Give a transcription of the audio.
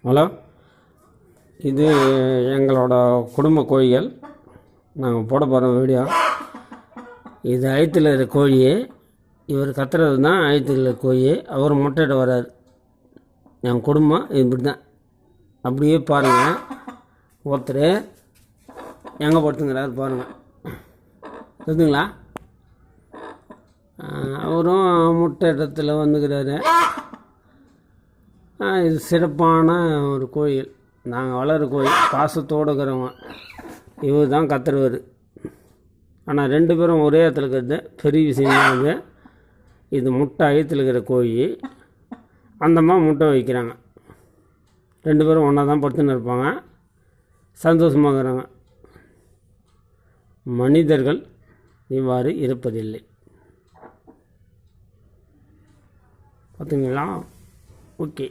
Hello, இது எங்களோட குடும்ப கோழிகள். நாங்கள் போட போகிற வீடியோ. இது அழுத்தில் இருக்கிற கோழி. இவர் கத்துறது தான் அழுத்தில் இருக்கிற கோழி. அவர் முட்டையிட வராது. என் குடும்பம் இப்படி தான். அப்படியே பாருங்கள். ஒருத்தர் எங்கே படுத்துங்கிறாரு பாருங்கள். இருக்குங்களா? அவரும் முட்டை இடத்துல வந்துக்கிறாரு. இது சிறப்பான ஒரு கோயில். நாங்கள் வளர்கிற கோயில். பாசத்தோடு இருக்கிறவங்க. இவர் தான் கத்துறவர். ஆனால் 2 பேரும் ஒரே இடத்துல இருக்கிறது பெரிய விஷயமானது. இது முட்டை அழுத்தில் இருக்கிற கோழி. அந்தம்மா முட்டை வைக்கிறாங்க. 2 பேரும் ஒன்றா தான் படுத்துன்னு இருப்பாங்க. சந்தோஷமாக இருக்கிறாங்க. மனிதர்கள் இவ்வாறு இருப்பதில்லை. பார்த்தீங்களா? ஓகே.